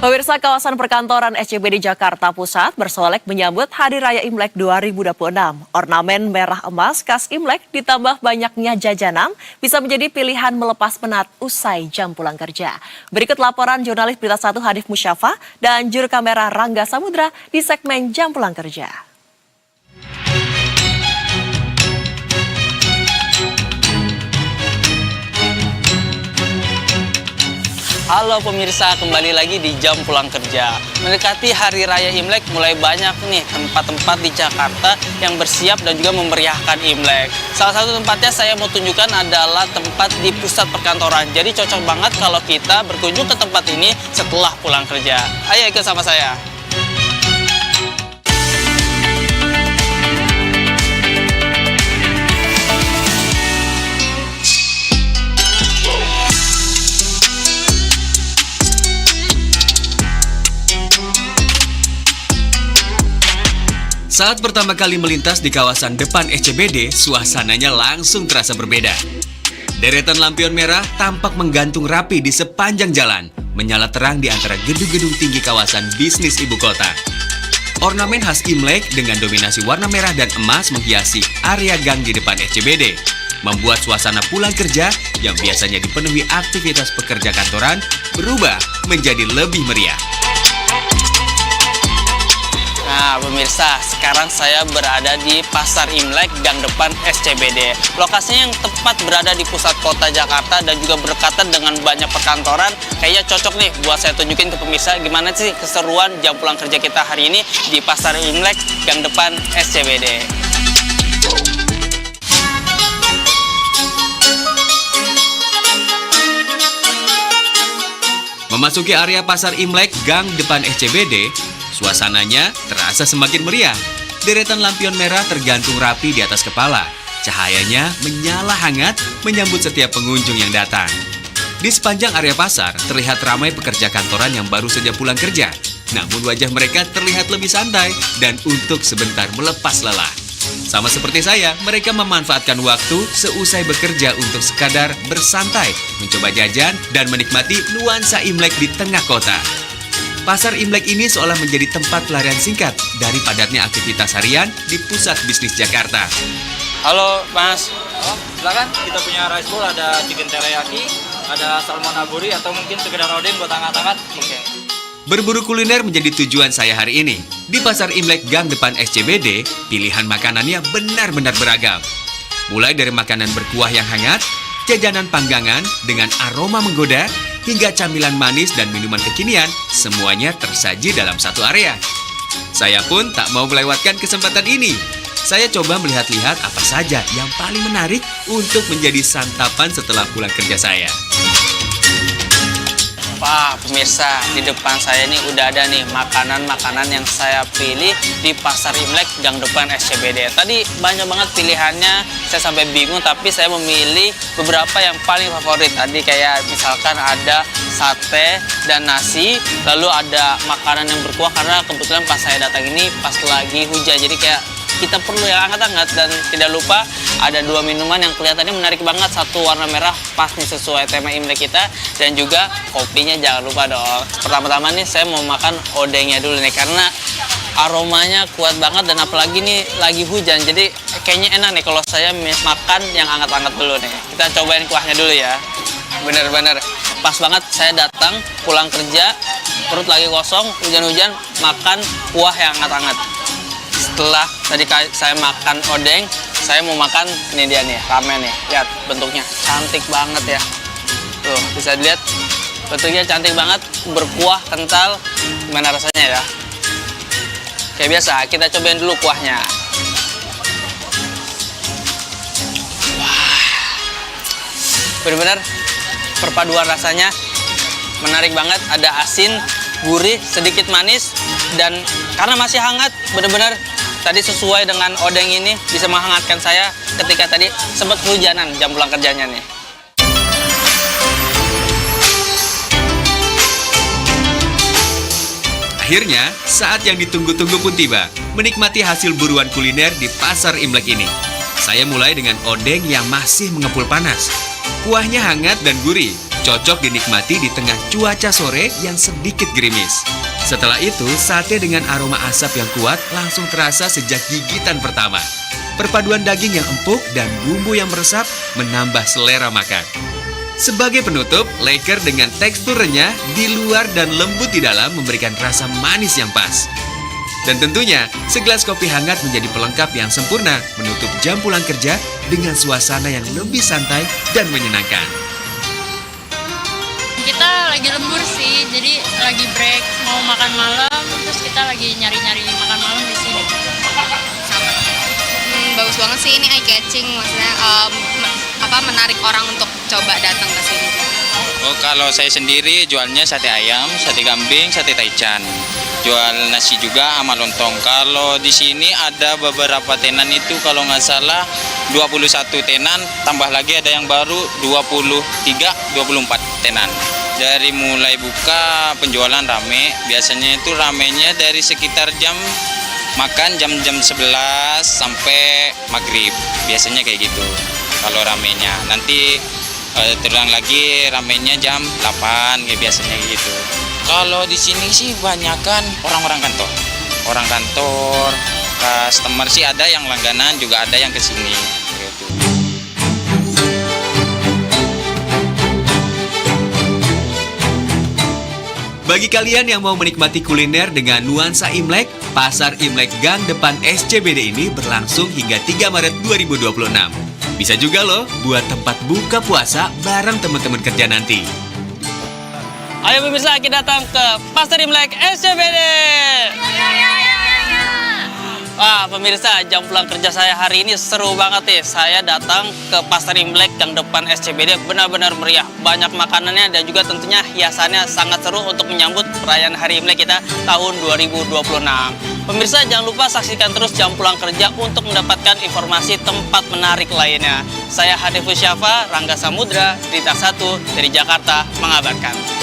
Pemirsa, kawasan perkantoran SCBD Jakarta Pusat bersolek menyambut Hari Raya Imlek 2026. Ornamen merah emas khas Imlek ditambah banyaknya jajanan bisa menjadi pilihan melepas penat usai jam pulang kerja. Berikut laporan jurnalis Berita 1 Hanif Musyafa dan juru kamera Rangga Samudra di segmen Jam Pulang Kerja. Halo pemirsa, kembali lagi di Jam Pulang Kerja. Mendekati Hari Raya Imlek, mulai banyak nih tempat-tempat di Jakarta yang bersiap dan juga memeriahkan Imlek. Salah satu tempatnya saya mau tunjukkan adalah tempat di pusat perkantoran. Jadi cocok banget kalau kita berkunjung ke tempat ini setelah pulang kerja. Ayo ikut sama saya. Saat pertama kali melintas di kawasan depan SCBD, suasananya langsung terasa berbeda. Deretan lampion merah tampak menggantung rapi di sepanjang jalan, menyala terang di antara gedung-gedung tinggi kawasan bisnis ibu kota. Ornamen khas Imlek dengan dominasi warna merah dan emas menghiasi area gang di depan SCBD, membuat suasana pulang kerja yang biasanya dipenuhi aktivitas pekerja kantoran berubah menjadi lebih meriah. Nah pemirsa, sekarang saya berada di Pasar Imlek gang depan SCBD. Lokasinya yang tepat berada di pusat kota Jakarta dan juga berdekatan dengan banyak perkantoran. Kayaknya cocok nih buat saya tunjukin ke pemirsa gimana sih keseruan jam pulang kerja kita hari ini di Pasar Imlek gang depan SCBD. Memasuki area Pasar Imlek gang depan SCBD, suasananya terasa semakin meriah. Deretan lampion merah tergantung rapi di atas kepala. Cahayanya menyala hangat menyambut setiap pengunjung yang datang. Di sepanjang area pasar terlihat ramai pekerja kantoran yang baru saja pulang kerja. Namun wajah mereka terlihat lebih santai dan untuk sebentar melepas lelah. Sama seperti saya, mereka memanfaatkan waktu seusai bekerja untuk sekadar bersantai, mencoba jajan dan menikmati nuansa Imlek di tengah kota. Pasar Imlek ini seolah menjadi tempat pelarian singkat dari padatnya aktivitas harian di pusat bisnis Jakarta. Halo Mas. Silakan, kita punya rice bowl, ada chicken teriyaki, ada salmon aburi atau mungkin sekedar odeng buat hangat-hangat. Oke. Berburu kuliner menjadi tujuan saya hari ini. Di Pasar Imlek gang depan SCBD, pilihan makanannya benar-benar beragam. Mulai dari makanan berkuah yang hangat, jajanan panggangan dengan aroma menggoda, hingga camilan manis dan minuman kekinian, semuanya tersaji dalam satu area. Saya pun tak mau melewatkan kesempatan ini. Saya coba melihat-lihat apa saja yang paling menarik untuk menjadi santapan setelah pulang kerja saya. Wah pemirsa, di depan saya ini udah ada nih makanan-makanan yang saya pilih di Pasar Imlek gang depan SCBD. Tadi banyak banget pilihannya, saya sampai bingung, tapi saya memilih beberapa yang paling favorit. Tadi kayak misalkan ada sate dan nasi, lalu ada makanan yang berkuah karena kebetulan pas saya datang ini pas lagi hujan, jadi kayak kita perlu yang hangat-hangat. Dan tidak lupa ada dua minuman yang kelihatannya menarik banget. Satu warna merah pas nih sesuai tema Imlek kita, dan juga kopinya jangan lupa dong. Pertama-tama nih saya mau makan odengnya dulu nih karena aromanya kuat banget, dan apalagi nih lagi hujan, jadi kayaknya enak nih kalau saya makan yang hangat-hangat dulu nih. Kita cobain kuahnya dulu ya. Bener-bener pas banget saya datang pulang kerja, perut lagi kosong, hujan-hujan, makan kuah yang hangat-hangat. Setelah tadi saya makan odeng, saya mau makan ini dia nih, ramen nih. Lihat bentuknya cantik banget ya. Tuh, bisa dilihat bentuknya cantik banget, berkuah, kental. Gimana rasanya ya? Kayak biasa, kita cobain dulu kuahnya. Wah, benar-benar perpaduan rasanya menarik banget. Ada asin, gurih, sedikit manis, dan karena masih hangat, benar-benar tadi sesuai dengan odeng ini bisa menghangatkan saya ketika tadi sempat kehujanan jam pulang kerjanya nih. Akhirnya, saat yang ditunggu-tunggu pun tiba, menikmati hasil buruan kuliner di Pasar Imlek ini. Saya mulai dengan odeng yang masih mengepul panas. Kuahnya hangat dan gurih, Cocok dinikmati di tengah cuaca sore yang sedikit gerimis. Setelah itu, sate dengan aroma asap yang kuat langsung terasa sejak gigitan pertama. Perpaduan daging yang empuk dan bumbu yang meresap menambah selera makan. Sebagai penutup, leker dengan tekstur renyah di luar dan lembut di dalam memberikan rasa manis yang pas. Dan tentunya, segelas kopi hangat menjadi pelengkap yang sempurna menutup jam pulang kerja dengan suasana yang lebih santai dan menyenangkan. Kita lagi lembur sih, jadi lagi break mau makan malam, terus kita lagi nyari-nyari makan malam di sini. Bagus banget sih, ini eye catching, maksudnya menarik orang untuk coba datang ke sini. Oh, kalau saya sendiri jualnya sate ayam, sate kambing, sate taichan. Jual nasi juga sama lontong. Kalau di sini ada beberapa tenan itu kalau nggak salah 21 tenan, tambah lagi ada yang baru 23, 24 tenan. Dari mulai buka penjualan rame, biasanya itu ramenya dari sekitar makan jam 11 sampai maghrib. Biasanya kayak gitu kalau ramenya. Nanti terulang lagi ramenya jam 8 kayak biasanya gitu. Kalau di sini sih banyakan orang-orang kantor. Orang kantor, customer sih ada yang langganan juga ada yang kesini gitu. Bagi kalian yang mau menikmati kuliner dengan nuansa Imlek, Pasar Imlek Gang depan SCBD ini berlangsung hingga 3 Maret 2026. Bisa juga loh buat tempat buka puasa bareng teman-teman kerja nanti. Ayo pemirsa, kita datang ke Pasar Imlek SCBD. Wah pemirsa, jam pulang kerja saya hari ini seru banget nih. Saya datang ke Pasar Imlek Gang depan SCBD, benar-benar meriah. Banyak makanannya dan juga tentunya hiasannya sangat seru untuk menyambut perayaan Hari Imlek kita tahun 2026. Pemirsa jangan lupa saksikan terus jam pulang kerja untuk mendapatkan informasi tempat menarik lainnya. Saya Hadifus Syafa, Rangga Samudra, Cerita 1 dari Jakarta mengabarkan.